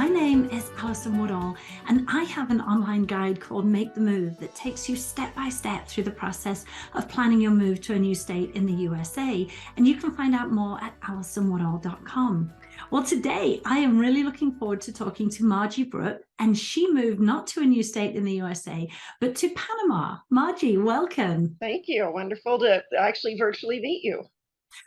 My name is Alison Woodall, and I have an online guide called Make the Move that takes you step by step through the process of planning your move to a new state in the USA. And you can find out more at alisonwoodall.com. Well, today I am really looking forward to talking to Margie Brooke, and she moved not to a new state in the USA, but to Panama. Margie, welcome. Thank you. Wonderful to actually virtually meet you.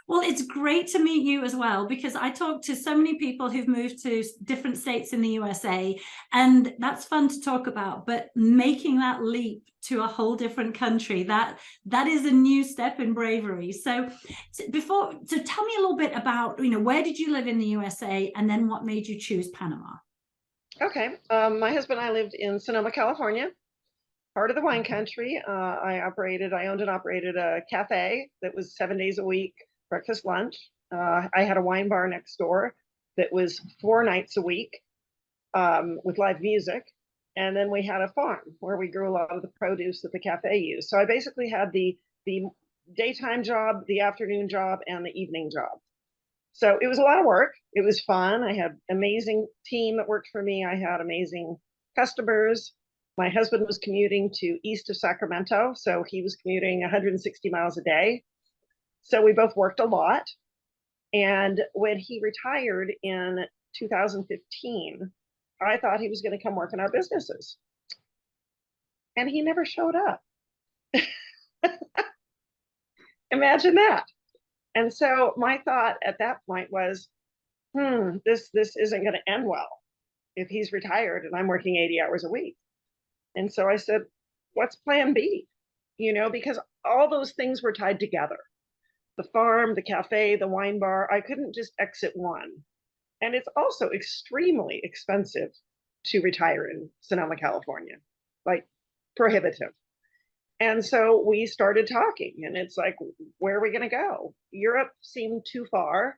Well, it's great to meet you as well, because I talk to so many people who've moved to different states in the USA, and that's fun to talk about. But making that leap to a whole different country, that is a new step in bravery. So tell me a little bit about, where did you live in the USA, and then what made you choose Panama? Okay. My husband and I lived in Sonoma, California, part of the wine country. I owned and operated a cafe that was 7 days a week, breakfast, lunch. I had a wine bar next door that was 4 nights a week with live music. And then we had a farm where we grew a lot of the produce that the cafe used. So I basically had the daytime job, the afternoon job, and the evening job. So it was a lot of work. It was fun. I had an amazing team that worked for me. I had amazing customers. My husband was commuting to east of Sacramento, so he was commuting 160 miles a day. So we both worked a lot. And when he retired in 2015, I thought he was going to come work in our businesses. And he never showed up. Imagine that. And so my thought at that point was, this isn't going to end well if he's retired and I'm working 80 hours a week. And so I said, what's plan B? Because all those things were tied together. The farm, the cafe, the wine bar, I couldn't just exit one. And it's also extremely expensive to retire in Sonoma, California, like prohibitive. And so we started talking, and it's like, where are we going to go? Europe seemed too far,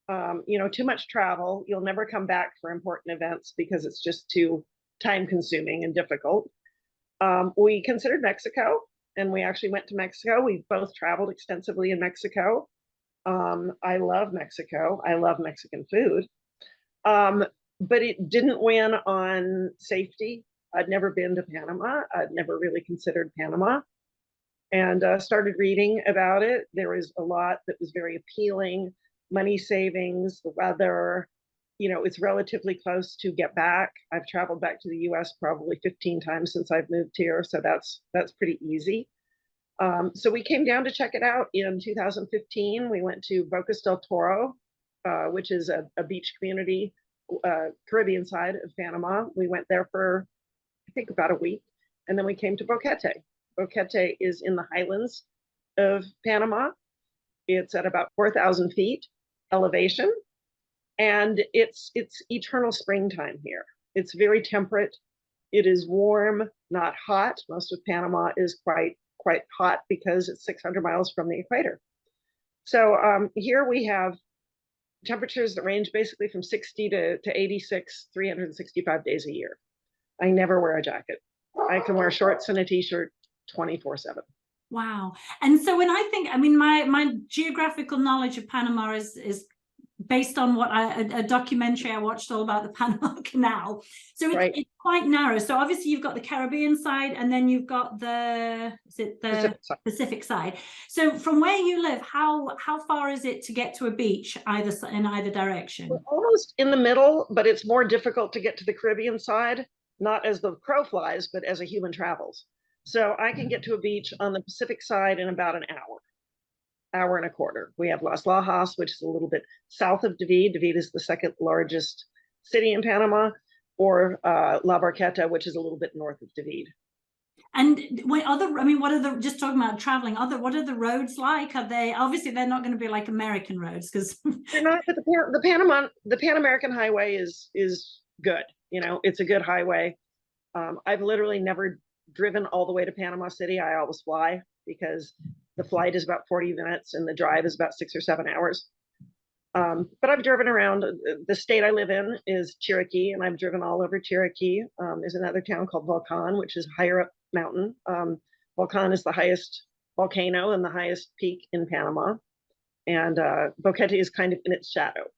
too much travel. You'll never come back for important events because it's just too time consuming and difficult. We considered Mexico, and we actually went to Mexico. We both traveled extensively in Mexico. I love Mexico. I love Mexican food. But it didn't win on safety. I'd never been to Panama. I'd never really considered Panama, and started reading about it. There was a lot that was very appealing: money savings, the weather. It's relatively close to get back. I've traveled back to the U.S. probably 15 times since I've moved here, so that's pretty easy. So we came down to check it out in 2015. We went to Bocas del Toro, which is a beach community, Caribbean side of Panama. We went there for, I think, about a week, and then we came to Boquete. Boquete is in the highlands of Panama. It's at about 4,000 feet elevation, and it's eternal springtime here. It's very temperate. It is warm, not hot. Most of Panama is quite hot because it's 600 miles from the equator. So here we have temperatures that range basically from 60 to 86, 365 days a year. I never wear a jacket. I can wear shorts and a t-shirt 24/7. Wow. And so when I think, my geographical knowledge of Panama is based on a documentary I watched all about the Panama Canal. So it's quite narrow. So obviously you've got the Caribbean side, and then you've got the Pacific side. So from where you live, how far is it to get to a beach in either direction? We're almost in the middle, but it's more difficult to get to the Caribbean side, not as the crow flies, but as a human travels. So I can get to a beach on the Pacific side in about an hour and a quarter. We have Las Lajas, which is a little bit south of David. David is the second largest city in Panama, or La Barqueta, which is a little bit north of David. And just talking about traveling, what are the roads like? Are they, obviously they're not going to be like American roads, because they're not, but the Pan American highway is good. It's a good highway. I've literally never driven all the way to Panama City. I always fly, because the flight is about 40 minutes and the drive is about 6 or 7 hours. But I've driven around. The state I live in is Cherokee, and I've driven all over Cherokee. There's another town called Volcan, which is higher up mountain. Volcan is the highest volcano and the highest peak in Panama. And Boquete is kind of in its shadow.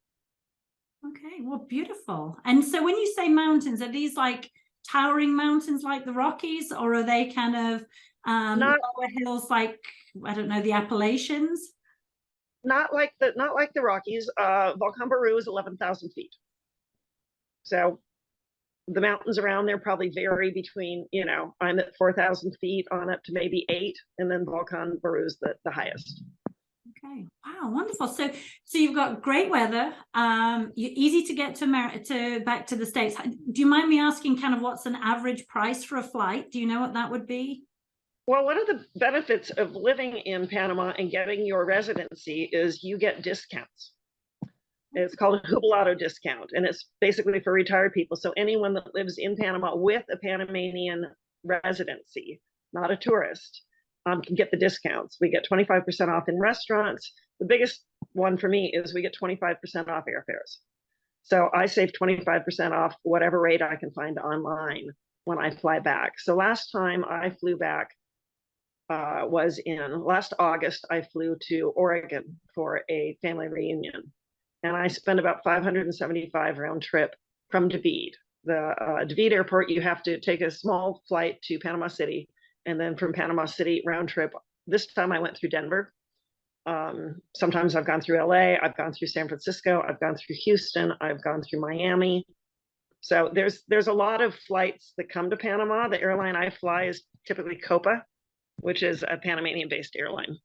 Okay, well, beautiful. And so when you say mountains, are these like towering mountains like the Rockies, or are they kind of Not lower hills like, I don't know, the Appalachians? not like the Rockies. Volcan Baru is 11,000 feet. So the mountains around there probably vary between, I'm at 4,000 feet on up to maybe 8, and then Volcan Baru is the highest. Okay, wow, wonderful. So you've got great weather. You're easy to get to back to the States. Do you mind me asking kind of what's an average price for a flight? Do you know what that would be? Well, one of the benefits of living in Panama and getting your residency is you get discounts. It's called a jubilado discount, and it's basically for retired people. So anyone that lives in Panama with a Panamanian residency, not a tourist, can get the discounts. We get 25% off in restaurants. The biggest one for me is we get 25% off airfares. So I save 25% off whatever rate I can find online when I fly back. So last time I flew back was in last August. I flew to Oregon for a family reunion, and I spent about 575 round trip from David. The David airport, you have to take a small flight to Panama City, and then from Panama City round trip. This time I went through Denver. Sometimes I've gone through LA, I've gone through San Francisco, I've gone through Houston, I've gone through Miami. So there's a lot of flights that come to Panama. The airline I fly is typically Copa, which is a Panamanian based airline.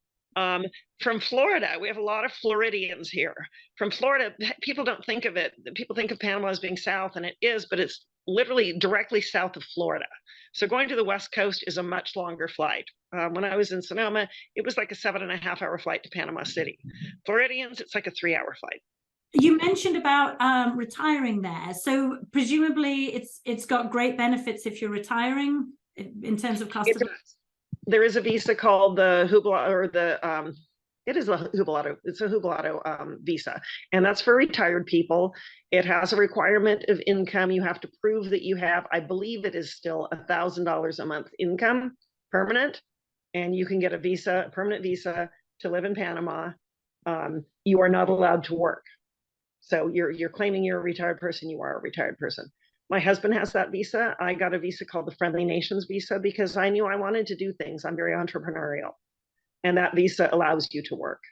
From Florida, we have a lot of Floridians here. From Florida, people don't think of it. People think of Panama as being south, and it is, but it's literally directly south of Florida. So going to the West Coast is a much longer flight. When I was in Sonoma, it was like a 7.5 hour flight to Panama City. Floridians, it's like a 3 hour flight. You mentioned about retiring there. So presumably it's got great benefits if you're retiring in terms of cost of there is a visa called the Jubilado, or it is a Jubilado. It's a Jubilado visa, and that's for retired people. It has a requirement of income. You have to prove that you have, I believe it is still $1,000 a month income, permanent, and you can get a visa, a permanent visa to live in Panama. You are not allowed to work. So you're claiming you're a retired person, you are a retired person. My husband has that visa. I got a visa called the Friendly Nations visa because I knew I wanted to do things. I'm very entrepreneurial. And that visa allows you to work.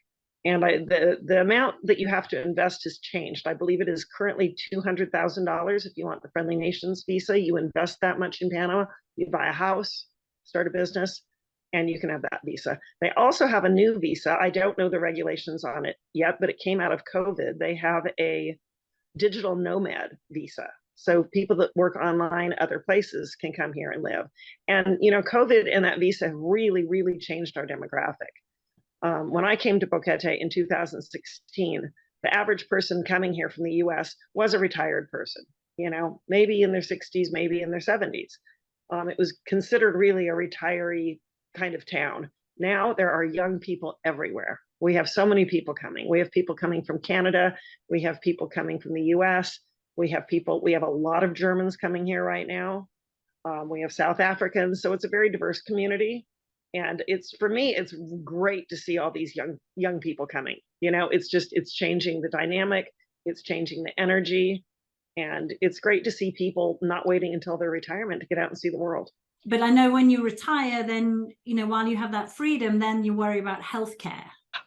And the amount that you have to invest has changed. I believe it is currently $200,000 if you want the Friendly Nations visa. You invest that much in Panama, you buy a house, start a business, and you can have that visa. They also have a new visa. I don't know the regulations on it yet, but it came out of COVID. They have a digital nomad visa. So people that work online other places can come here and live. And, COVID and that visa have really, really changed our demographic. When I came to Boquete in 2016, the average person coming here from the US was a retired person, maybe in their 60s, maybe in their 70s. It was considered really a retiree kind of town. Now there are young people everywhere. We have so many people coming. We have people coming from Canada. We have people coming from the US. We have a lot of Germans coming here right now. We have South Africans. So it's a very diverse community. And for me, it's great to see all these young people coming. It's changing the dynamic. It's changing the energy. And it's great to see people not waiting until their retirement to get out and see the world. But I know when you retire, then, while you have that freedom, then you worry about healthcare.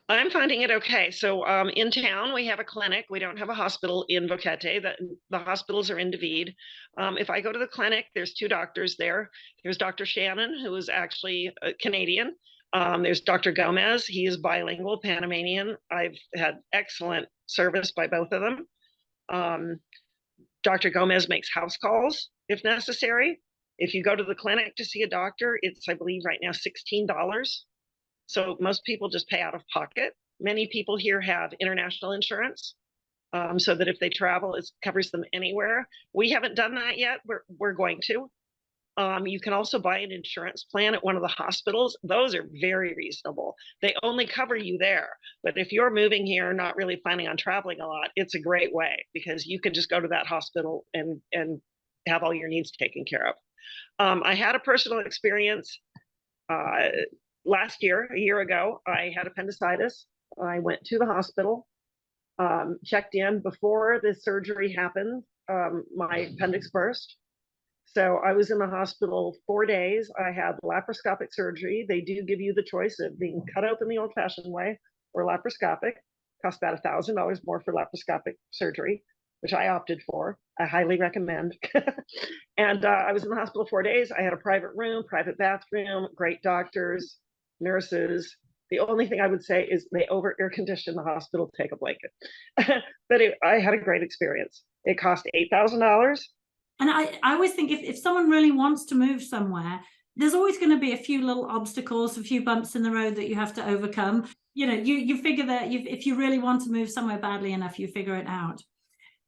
I'm finding it okay. So in town, we have a clinic. We don't have a hospital in Boquete. The hospitals are in David. If I go to the clinic, there's 2 doctors there. There's Dr. Shannon, who is actually a Canadian. There's Dr. Gomez. He is bilingual, Panamanian. I've had excellent service by both of them. Dr. Gomez makes house calls if necessary. If you go to the clinic to see a doctor, it's, I believe right now, $16. So most people just pay out of pocket. Many people here have international insurance, so that if they travel, it covers them anywhere. We haven't done that yet. We're going to. You can also buy an insurance plan at one of the hospitals. Those are very reasonable. They only cover you there. But if you're moving here, not really planning on traveling a lot, it's a great way because you can just go to that hospital and have all your needs taken care of. I had a personal experience last year, a year ago. I had appendicitis. I went to the hospital. checked in before the surgery happened. My appendix burst. So I was in the hospital 4 days. I had laparoscopic surgery. They do give you the choice of being cut open the old-fashioned way or laparoscopic. Cost about $1,000 more for laparoscopic surgery, which I opted for. I highly recommend. And I was in the hospital 4 days. I had a private room, private bathroom, great doctors, nurses. The only thing I would say is they over air condition the hospital, take a blanket. But I had a great experience. It cost $8,000. And I always think if someone really wants to move somewhere, there's always going to be a few little obstacles, a few bumps in the road that you have to overcome. You know, you figure that if you really want to move somewhere badly enough, you figure it out.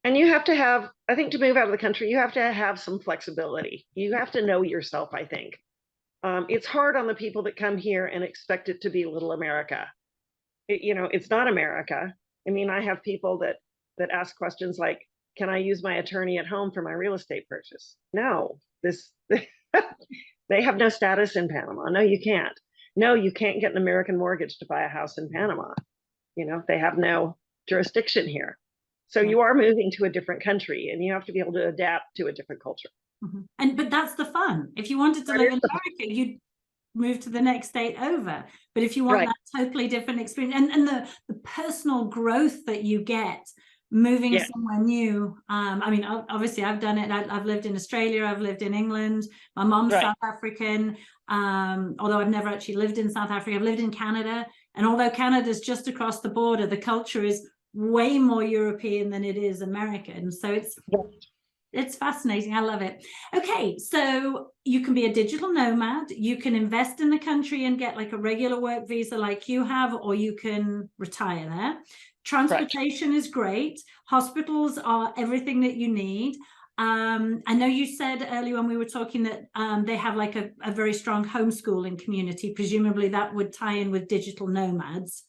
And you have to have, I think, to move out of the country, you have to have some flexibility. You have to know yourself, I think. It's hard on the people that come here and expect it to be little America. It's not America. I mean, I have people that ask questions like, can I use my attorney at home for my real estate purchase? No, they have no status in Panama. No, you can't. No, you can't get an American mortgage to buy a house in Panama. They have no jurisdiction here. So you are moving to a different country and you have to be able to adapt to a different culture. But that's the fun. If you wanted to live in America, you'd move to the next state over. But if you want that totally different experience and the personal growth that you get moving somewhere new. I mean, obviously I've done it. I've lived in Australia, I've lived in England. My mom's South African, although I've never actually lived in South Africa. I've lived in Canada, and although Canada's just across the border, the culture is way more European than it is American. So it's fascinating. I love it. Okay, so you can be a digital nomad. You can invest in the country and get like a regular work visa like you have, or you can retire there. Transportation is great. Hospitals are everything that you need. I know you said earlier when we were talking that they have like a very strong homeschooling community. Presumably that would tie in with digital nomads.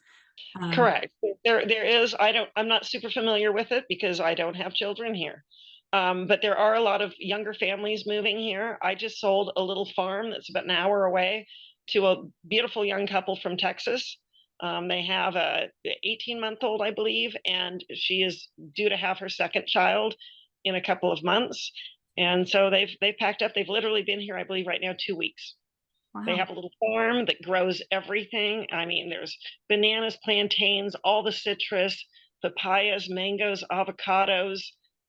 Correct. There is. I'm not super familiar with it because I don't have children here. But there are a lot of younger families moving here. I just sold a little farm that's about an hour away to a beautiful young couple from Texas. They have a 18-month-old, I believe, and she is due to have her second child in a couple of months. And so they've packed up. They've literally been here, I believe, right now 2 weeks. Wow. They have a little farm that grows everything. I mean, there's bananas, plantains, all the citrus, papayas, mangoes, avocados,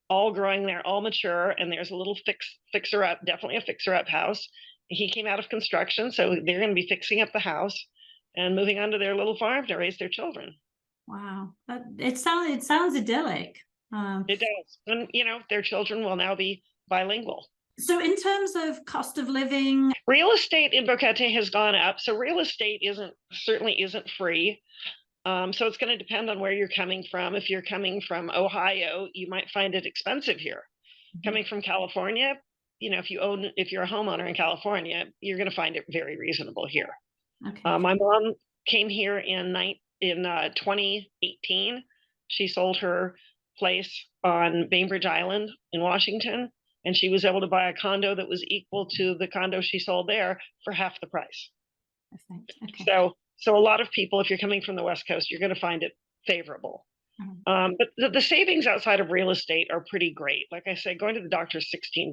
all growing there, all mature. And there's a little fixer up, definitely a fixer up house. He came out of construction, so they're going to be fixing up the house and moving on to their little farm to raise their children. Wow, it sounds idyllic. It does, and their children will now be bilingual. So in terms of cost of living, real estate in Boquete has gone up. So real estate certainly isn't free. So it's going to depend on where you're coming from. If you're coming from Ohio, you might find it expensive here. Coming from California, if you're a homeowner in California, you're going to find it very reasonable here. Okay. My mom came here in 2018. She sold her place on Bainbridge Island in Washington, and she was able to buy a condo that was equal to the condo she sold there for half the price. Okay. So a lot of people, if you're coming from the West Coast, you're going to find it favorable. But the savings outside of real estate are pretty great. Like I said, going to the doctor is $16.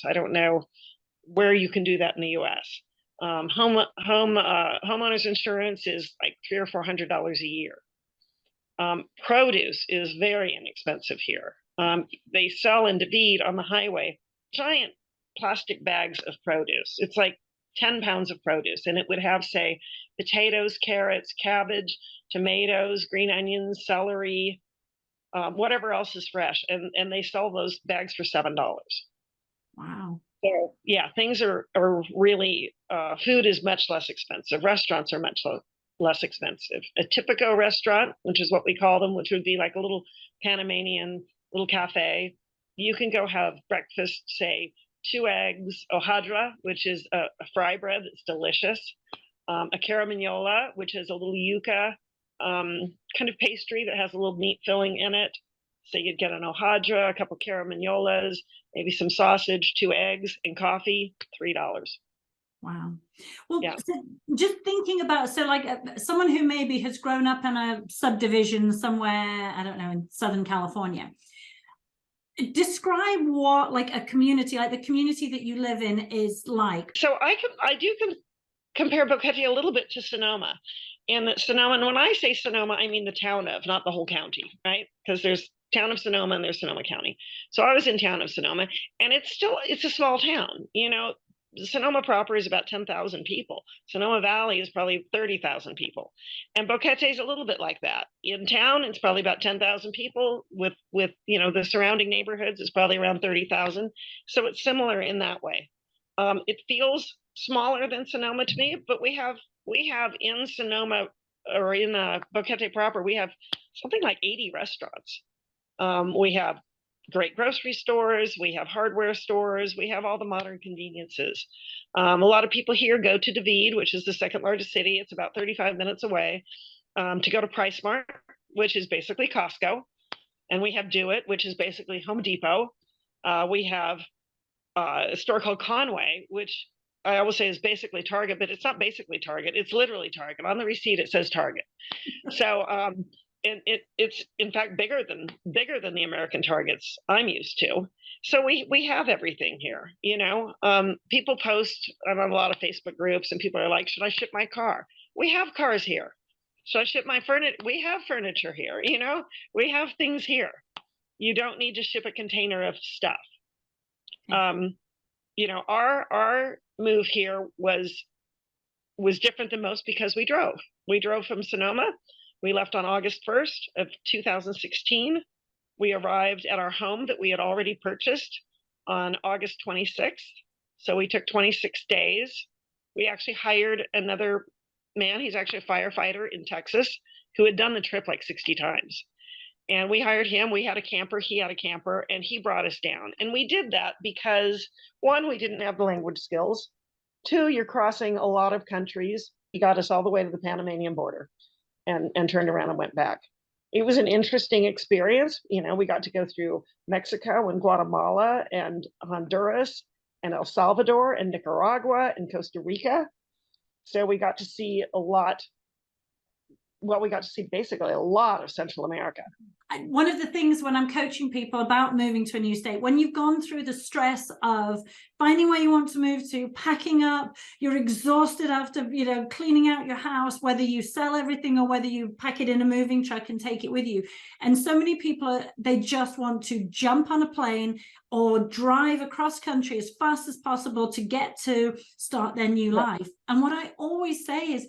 I don't know where you can do that in the U.S. Homeowners insurance is like $300 or $400 a year. Produce is very inexpensive here. They sell in David on the highway giant plastic bags of produce. It's like 10 pounds of produce, and it would have, say, potatoes, carrots, cabbage, tomatoes, green onions, celery, whatever else is fresh, and they sell those bags for $7. Wow. So yeah, things are really, food is much less expensive. Restaurants are much less expensive. A typico restaurant, which is what we call them, which would be like a little Panamanian little cafe, you can go have breakfast, say 2 eggs, hojaldra, which is a fry bread that's delicious, a caramaniola, which is a little yuca kind of pastry that has a little meat filling in it. So you'd get an hojaldra, a couple caramaniolas, maybe some sausage, 2 eggs, and coffee, $3. Wow. Well, Yeah. so just thinking about, so like someone who maybe has grown up in a subdivision somewhere, I don't know, in Southern California, describe what like a community, like the community that you live in is like. So I do compare Boquete a little bit to Sonoma. And Sonoma, and when I say Sonoma, I mean the town of, not the whole county, right? Because there's town of Sonoma and there's Sonoma County. So I was in town of Sonoma, and it's a small town. You know, Sonoma proper is about 10,000 people. Sonoma Valley is probably 30,000 people. And Boquete is a little bit like that. In town, it's probably about 10,000 people. With you know, the surrounding neighborhoods is probably around 30,000. So it's similar in that way. It feels smaller than Sonoma to me, but we have in Sonoma, or in Boquete proper, we have something like 80 restaurants. We have great grocery stores, we have hardware stores, we have all the modern conveniences. A lot of people here go to David, which is the second largest city. It's about 35 minutes away, to go to PriceSmart, which is basically Costco. And we have Do It, which is basically Home Depot. We have a store called Conway, which I always say is basically Target, but it's not basically Target. It's literally Target. On the receipt, it says Target. So it's in fact bigger than the American Targets I'm used to. So we have everything here. You know, people post. I'm on a lot of Facebook groups, and people are like, "Should I ship my car?" We have cars here. Should I ship my furniture? We have furniture here. You know, we have things here. You don't need to ship a container of stuff. You know, our move here was different than most because we drove. We drove from Sonoma. We left on August 1st of 2016. We arrived at our home that we had already purchased on August 26th. So we took 26 days. We actually hired another man. He's actually a firefighter in Texas who had done the trip like 60 times. And we hired him. We had a camper, he had a camper, and he brought us down. And we did that because, one, we didn't have the language skills. Two, you're crossing a lot of countries. He got us all the way to the Panamanian border and turned around and went back. It was an interesting experience. You know, we got to go through Mexico and Guatemala and Honduras and El Salvador and Nicaragua and Costa Rica. So we got to see a lot. Well, we got to see basically a lot of Central America. One of the things when I'm coaching people about moving to a new state, when you've gone through the stress of finding where you want to move to, packing up, you're exhausted after, you know, cleaning out your house, whether you sell everything or whether you pack it in a moving truck and take it with you. And so many people, they just want to jump on a plane or drive across country as fast as possible to get to start their new life. And what I always say is,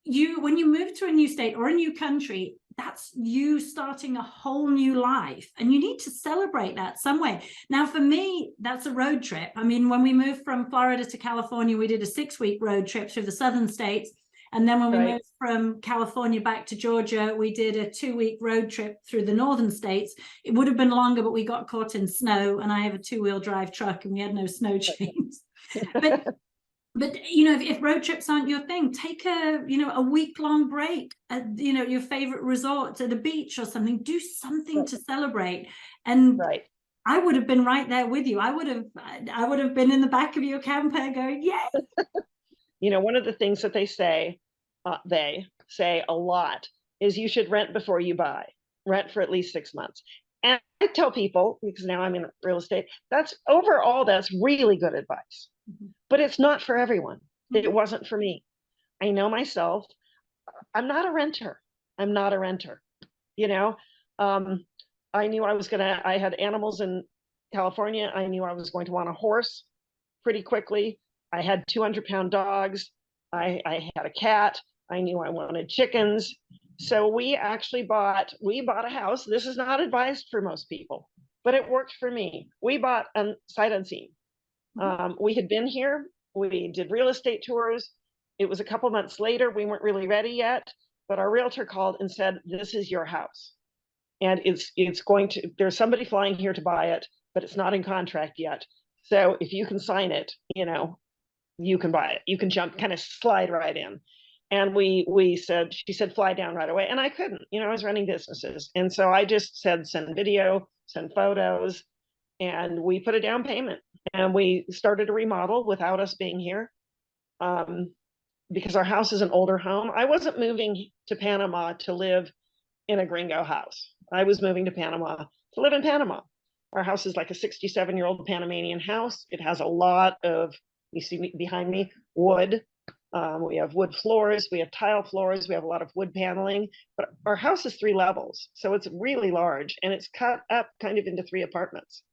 when you move to a new state or a new country, that's you starting a whole new life, and you need to celebrate that some way. Now, for me, that's a road trip. I mean, when we moved from Florida to California, we did a 6-week road trip through the southern states. And then when we moved from California back to Georgia, we did a 2-week road trip through the northern states. It would have been longer, but we got caught in snow, and I have a 2-wheel drive truck and we had no snow chains. But you know, if road trips aren't your thing, take a week-long break at, you know, your favorite resort, at a beach or something. Do something to celebrate. And I would have been right there with you. I would have been in the back of your camper going, yay. You know, one of the things that they say a lot is you should rent before you buy. Rent for at least 6 months. And I tell people, because now I'm in real estate, that's really good advice. But it's not for everyone. It wasn't for me. I know myself. I'm not a renter. You know, I knew I had animals in California. I knew I was going to want a horse pretty quickly. I had 200-pound dogs. I had a cat. I knew I wanted chickens. So we actually bought a house. This is not advised for most people, but it worked for me. We bought sight unseen. We had been here. We did real estate tours. It was a couple months later. We weren't really ready yet, but our realtor called and said, "This is your house, and there's somebody flying here to buy it, but it's not in contract yet. So if you can sign it, you know, you can buy it. You can kind of slide right in." And she said, "Fly down right away." And I couldn't, you know, I was running businesses. And so I just said, send video, send photos, and we put a down payment. And we started a remodel without us being here. because our house is an older home. I wasn't moving to Panama to live in a gringo house. I was moving to Panama to live in Panama. Our house is like a 67-year-old Panamanian house. It has a lot of, you see behind me, wood. We have wood floors, we have tile floors, we have a lot of wood paneling, but our house is 3 levels. So it's really large and it's cut up kind of into 3 apartments.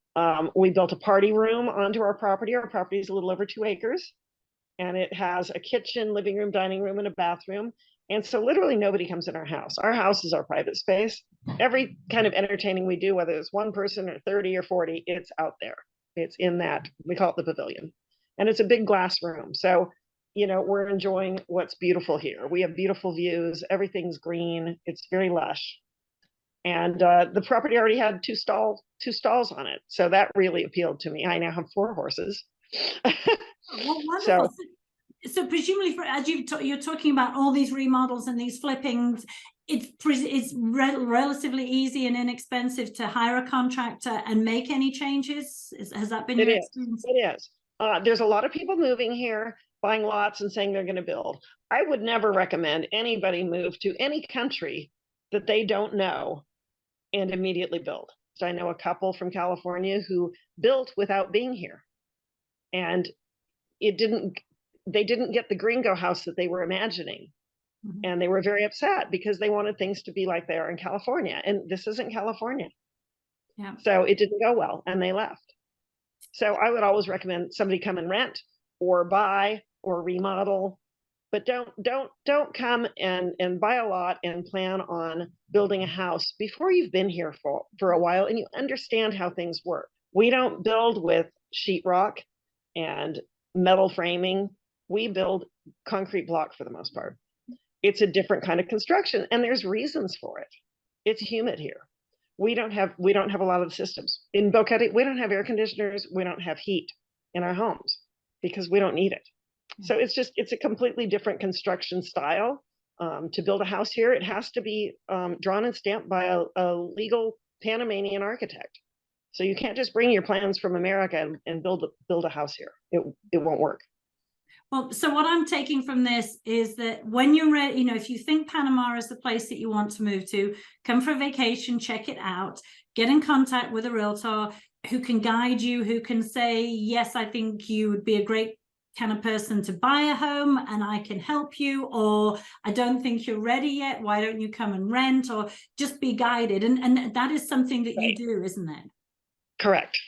We built a party room onto our property. Our property is a little over 2 acres and it has a kitchen, living room, dining room, and a bathroom. And so literally nobody comes in our house. Our house is our private space. Every kind of entertaining we do, whether it's 1 person or 30 or 40, it's out there. It's in that, we call it the pavilion. And it's a big glass room. So, you know, we're enjoying what's beautiful here. We have beautiful views. Everything's green. It's very lush. And the property already had two stalls on it. So that really appealed to me. I now have 4 horses. Well, wonderful. So presumably, as you're talking about all these remodels and these flippings, it's relatively easy and inexpensive to hire a contractor and make any changes. Has that been your experience? It is. There's a lot of people moving here, buying lots and saying they're going to build. I would never recommend anybody move to any country that they don't know and immediately build. So I know a couple from California who built without being here, and they didn't get the gringo house that they were imagining. Mm-hmm. And they were very upset because they wanted things to be like they are in California, and this isn't California. Yeah. So it didn't go well and they left. So I would always recommend somebody come and rent or buy or remodel, but don't come and buy a lot and plan on building a house before you've been here for a while and you understand how things work. We don't build with sheetrock and metal framing. We build concrete block for the most part. It's a different kind of construction and there's reasons for it. It's humid here. We don't have a lot of the systems. In Boquete, we don't have air conditioners. We don't have heat in our homes because we don't need it. So it's a completely different construction style. To build a house here, it has to be drawn and stamped by a legal Panamanian architect. So you can't just bring your plans from America and build a house here. It won't work. Well, so what I'm taking from this is that when you're ready, you know, if you think Panama is the place that you want to move to, come for a vacation, check it out, get in contact with a realtor who can guide you, who can say, yes, I think you would be a great kind of person to buy a home and I can help you, or I don't think you're ready yet, why don't you come and rent, or just be guided. And that is something that you do, isn't it? Correct.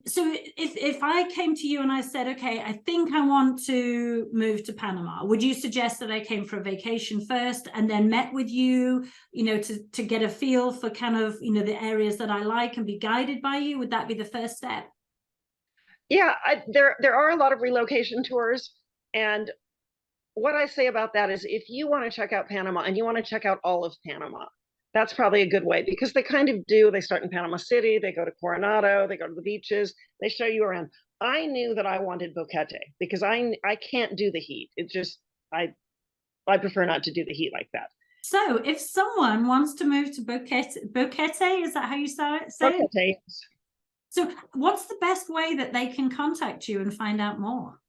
So if I came to you and I said, okay, I think I want to move to Panama, would you suggest that I came for a vacation first and then met with you, you know, to get a feel for kind of, you know, the areas that I like and be guided by you? Would that be the first step? Yeah, there are a lot of relocation tours. And what I say about that is if you want to check out Panama and you want to check out all of Panama, that's probably a good way because they kind of do. They start in Panama City, they go to Coronado, they go to the beaches, they show you around. I knew that I wanted Boquete because I can't do the heat. It's just, I prefer not to do the heat like that. So if someone wants to move to Boquete, is that how you say it? Boquete. So what's the best way that they can contact you and find out more?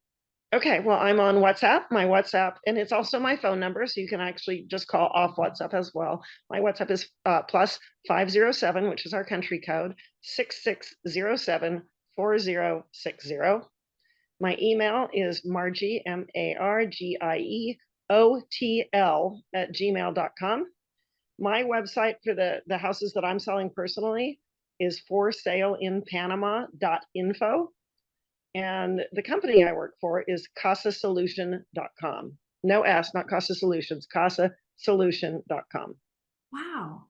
Okay, well, I'm on WhatsApp, my WhatsApp, and it's also my phone number, so you can actually just call off WhatsApp as well. My WhatsApp is plus 507, which is our country code, 6607-4060. My email is Margie, MARGIEOTL @gmail.com. My website for the houses that I'm selling personally is forsaleinpanama.info. And the company I work for is casasolution.com. No S, not Casa Solutions, casasolution.com. Wow.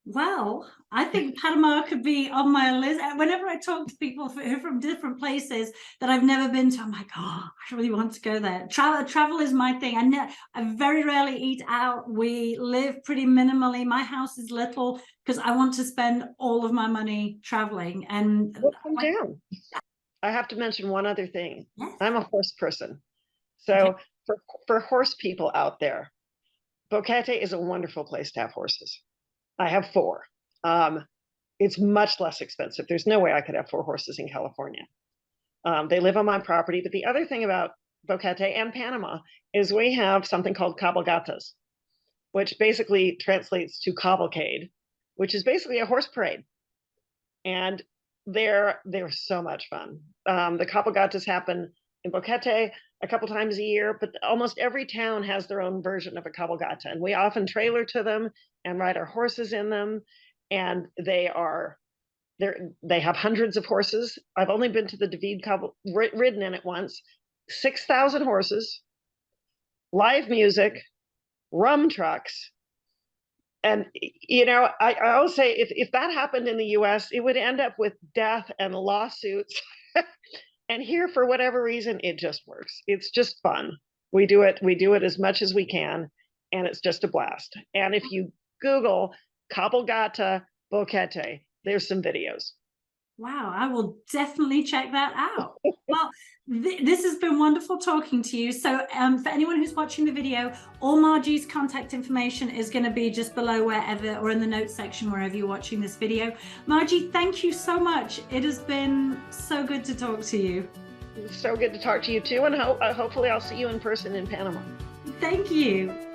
Well, I think Panama could be on my list. Whenever I talk to people from different places that I've never been to, I'm like, oh, I really want to go there. Travel is my thing. I very rarely eat out. We live pretty minimally. My house is little because I want to spend all of my money traveling. And come down. I have to mention one other thing. Yes. I'm a horse person. So for horse people out there, Boquete is a wonderful place to have horses. I have 4. It's much less expensive. There's no way I could have 4 horses in California. They live on my property. But the other thing about Boquete and Panama is we have something called cabalgatas, which basically translates to cavalcade, which is basically a horse parade. And they're so much fun. The cabalgatas happen in Boquete a couple times a year, but almost every town has their own version of a cabalgata, and we often trailer to them and ride our horses in them. And they have hundreds of horses. I've only been to the David ridden in it once. 6,000 horses, live music, rum trucks. And, you know, I always say if that happened in the US, it would end up with death and lawsuits. And here, for whatever reason, it just works. It's just fun. We do it as much as we can, and it's just a blast. And if you Google cabalgata Boquete, there's some videos. Wow, I will definitely check that out. Well, this has been wonderful talking to you. So for anyone who's watching the video, all Margie's contact information is going to be just below wherever, or in the notes section, wherever you're watching this video. Margie, thank you so much. It has been so good to talk to you. So good to talk to you too, and hopefully I'll see you in person in Panama. Thank you.